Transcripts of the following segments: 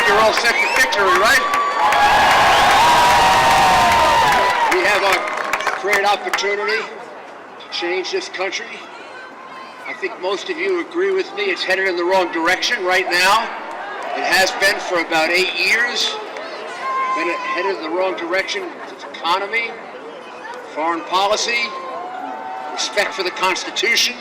you're all set for victory, right? We have a great opportunity to change this country. I think most of you agree with me. It's headed in the wrong direction right now. It has been for about 8 years. Been headed in the wrong direction with its economy, foreign policy, respect for the Constitution.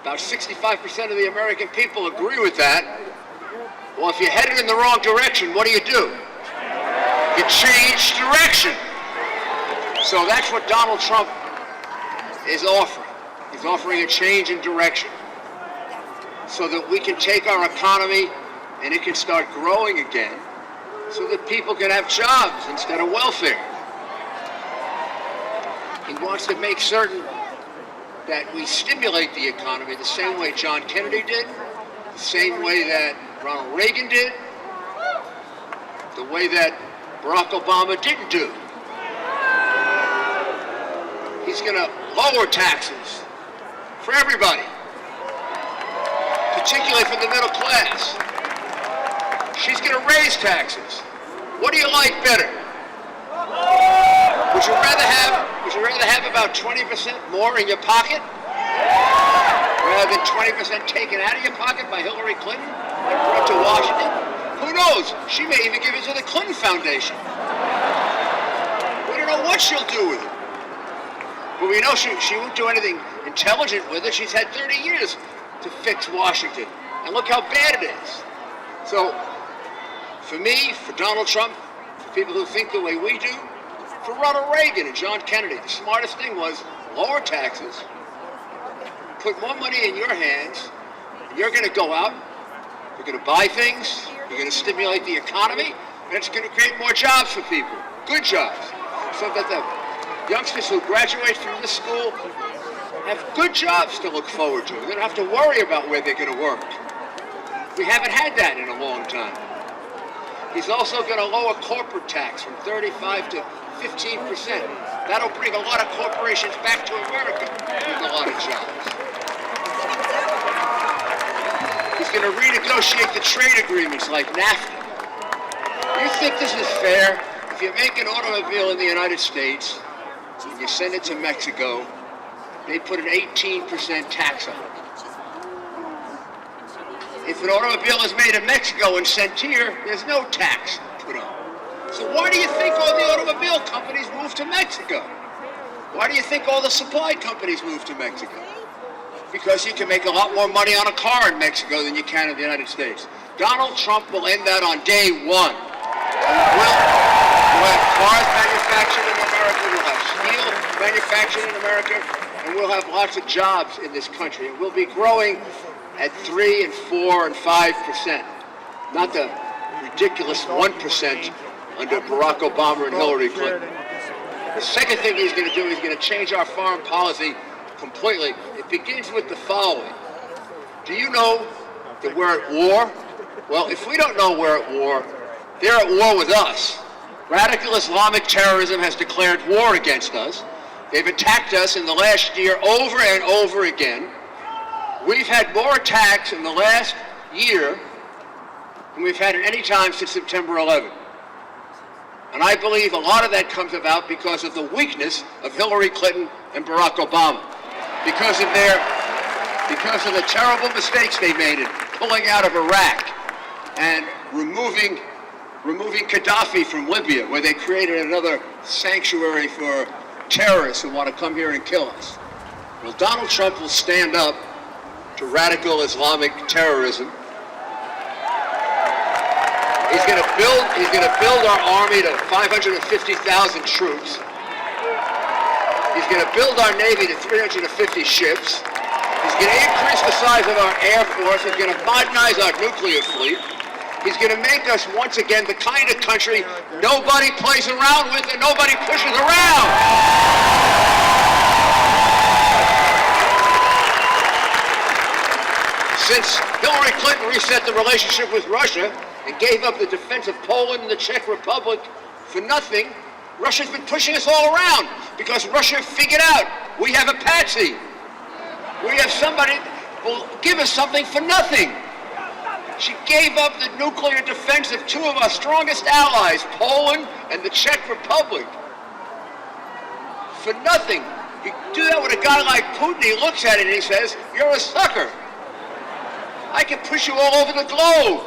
About 65% of the American people agree with that. Well, if you're headed in the wrong direction, what do? You change direction. So that's what Donald Trump is offering. He's offering a change in direction so that we can take our economy and it can start growing again so that people can have jobs instead of welfare. He wants to make certain that we stimulate the economy the same way John Kennedy did, the same way that Ronald Reagan did, the way that Barack Obama didn't do. He's going to lower taxes for everybody, particularly for the middle class. She's going to raise taxes. What do you like better? Would you rather have about 20% more in your pocket rather than 20% taken out of your pocket by Hillary Clinton and brought to Washington? Who knows? She may even give it to the Clinton Foundation. We don't know what she'll do with it. But we know she won't do anything intelligent with it. She's had 30 years to fix Washington. And look how bad it is. So, for me, for Donald Trump, for people who think the way we do, for Ronald Reagan and John Kennedy, the smartest thing was lower taxes, put more money in your hands, and you're going to go out, you're going to buy things, you're going to stimulate the economy, and it's going to create more jobs for people, good jobs, so that the youngsters who graduate from this school have good jobs to look forward to. They don't have to worry about where they're going to work. We haven't had that in a long time. He's also going to lower corporate tax from 35 to 15%. That'll bring a lot of corporations back to America with a lot of jobs. He's going to renegotiate the trade agreements like NAFTA. You think this is fair? If you make an automobile in the United States and you send it to Mexico, they put an 18% tax on it. If an automobile is made in Mexico and sent here, there's no tax put on. So why do you think all the automobile companies move to Mexico? Why do you think all the supply companies move to Mexico? Because you can make a lot more money on a car in Mexico than you can in the United States. Donald Trump will end that on day one. We'll have cars manufactured in America, we'll have steel manufactured in America, and we'll have lots of jobs in this country. And we'll be growing at 3 and 4 and 5%, not the ridiculous 1% under Barack Obama and Hillary Clinton. The second thing he's going to do, he's going to change our foreign policy completely. It begins with the following. Do you know that we're at war? Well, if we don't know we're at war, they're at war with us. Radical Islamic terrorism has declared war against us. They've attacked us in the last year over and over again. We've had more attacks in the last year than we've had at any time since September 11. And I believe a lot of that comes about because of the weakness of Hillary Clinton and Barack Obama. Because of the terrible mistakes they made in pulling out of Iraq and removing Gaddafi from Libya, where they created another sanctuary for terrorists who want to come here and kill us. Well, Donald Trump will stand up to radical Islamic terrorism. He's going to build our army to 550,000 troops. He's going to build our Navy to 350 ships. He's going to increase the size of our Air Force. He's going to modernize our nuclear fleet. He's going to make us, once again, the kind of country nobody plays around with and nobody pushes around. Since Hillary Clinton reset the relationship with Russia and gave up the defense of Poland and the Czech Republic for nothing, Russia's been pushing us all around because Russia figured out we have a patsy. We have somebody who will give us something for nothing. She gave up the nuclear defense of two of our strongest allies, Poland and the Czech Republic. For nothing. You do that with a guy like Putin, he looks at it and he says, you're a sucker. I can push you all over the globe.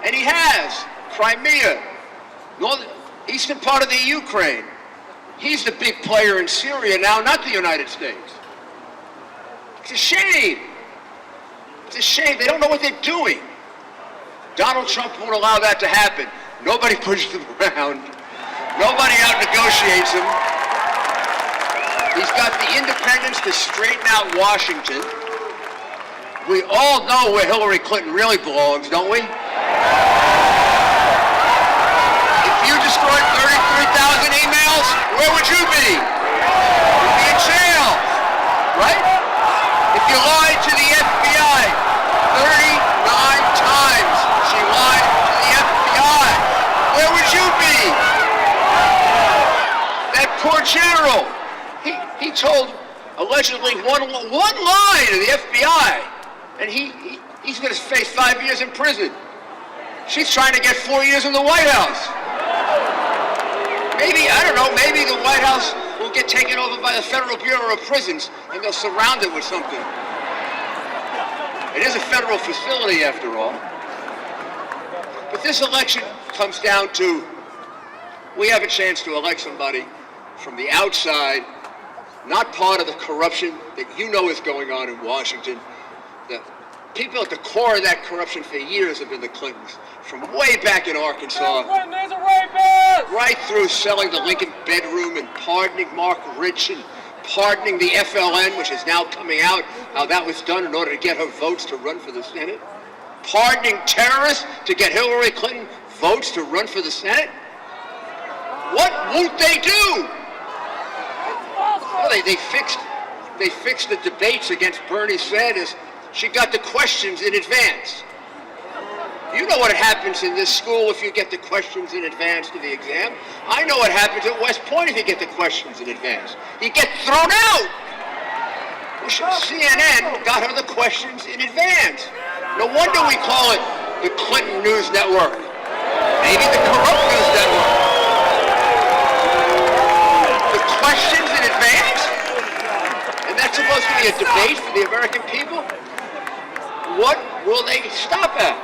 And he has. Crimea, eastern part of the Ukraine. He's the big player in Syria now, not the United States. It's a shame. It's a shame. They don't know what they're doing. Donald Trump won't allow that to happen. Nobody pushes him around. Nobody out negotiates him. He's got the independents to straighten out Washington. We all know where Hillary Clinton really belongs, don't we? If you destroyed 33,000 emails, where would you be? You'd be in jail, right? If you lied to the FBI 39 times, she lied to the FBI, where would you be? That poor general, he told allegedly one lie to the FBI, and he's going to face 5 years in prison. She's trying to get 4 years in the White House. Maybe, I don't know, maybe the White House will get taken over by the Federal Bureau of Prisons and they'll surround it with something. It is a federal facility after all. But this election comes down to, we have a chance to elect somebody from the outside, not part of the corruption that you know is going on in Washington. The people at the core of that corruption for years have been the Clintons, from way back in Arkansas, Clinton is a rapist! right through selling the Lincoln bedroom and pardoning Mark Rich and pardoning the FLN, which is now coming out, how that was done in order to get her votes to run for the Senate. Pardoning terrorists to get Hillary Clinton votes to run for the Senate. What won't they do? Well, they fixed the debates against Bernie Sanders. She got the questions in advance. You know what happens in this school if you get the questions in advance to the exam. I know what happens at West Point if you get the questions in advance. You get thrown out. Well, CNN got her the questions in advance. No wonder we call it the Clinton News Network. Maybe the corrupt news network. The questions in advance? And that's supposed to be a debate for the American people? What will they stop at?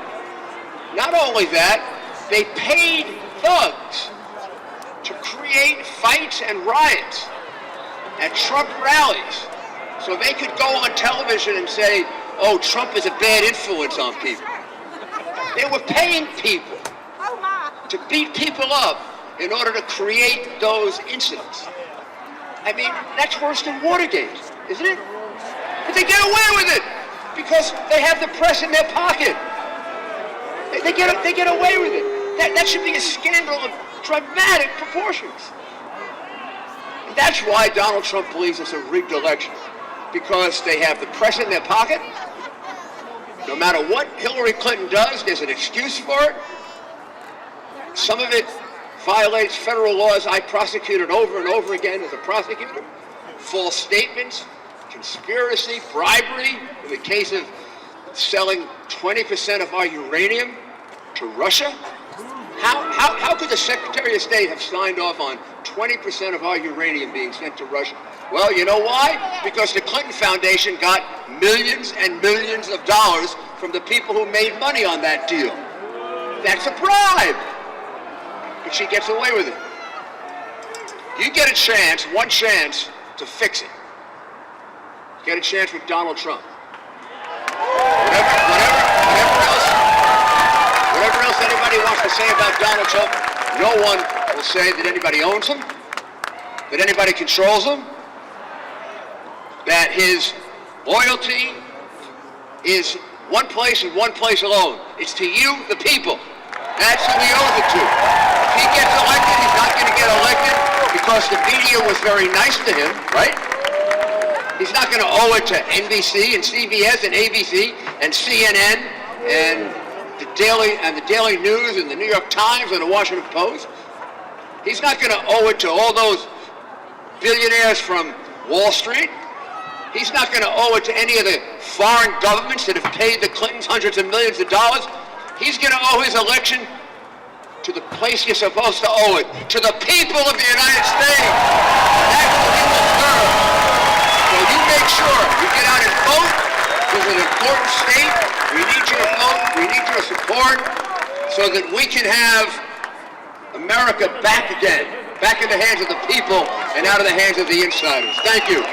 Not only that, they paid thugs to create fights and riots at Trump rallies so they could go on television and say, oh, Trump is a bad influence on people. They were paying people to beat people up in order to create those incidents. I mean, that's worse than Watergate, isn't it? But they get away with it because they have the press in their pocket. They get away with it. That should be a scandal of dramatic proportions. And that's why Donald Trump believes it's a rigged election. Because they have the press in their pocket. No matter what Hillary Clinton does, there's an excuse for it. Some of it violates federal laws I prosecuted over and over again as a prosecutor. False statements, conspiracy, bribery, in the case of selling 20% of our uranium to Russia. How could the Secretary of State have signed off on 20% of our uranium being sent to Russia? Well, you know why? Because the Clinton Foundation got millions and millions of dollars from the people who made money on that deal. That's a bribe. But she gets away with it. You get a chance, one chance, to fix it. Get a chance with Donald Trump. Whatever else anybody wants to say about Donald Trump, no one will say that anybody owns him, that anybody controls him, that his loyalty is one place and one place alone. It's to you, the people. That's who he owes it to. If he gets elected, he's not going to get elected because the media was very nice to him, right? He's not going to owe it to NBC and CBS and ABC and CNN and the Daily News and the New York Times and the Washington Post. He's not going to owe it to all those billionaires from Wall Street. He's not going to owe it to any of the foreign governments that have paid the Clintons hundreds of millions of dollars He's going to owe his election to the place you're supposed to owe it, to the people of the United States. That's who he will serve. So you make sure you get out and vote. This is an important state. We need you to vote. We need your support so that we can have America back again, back in the hands of the people and out of the hands of the insiders. Thank you.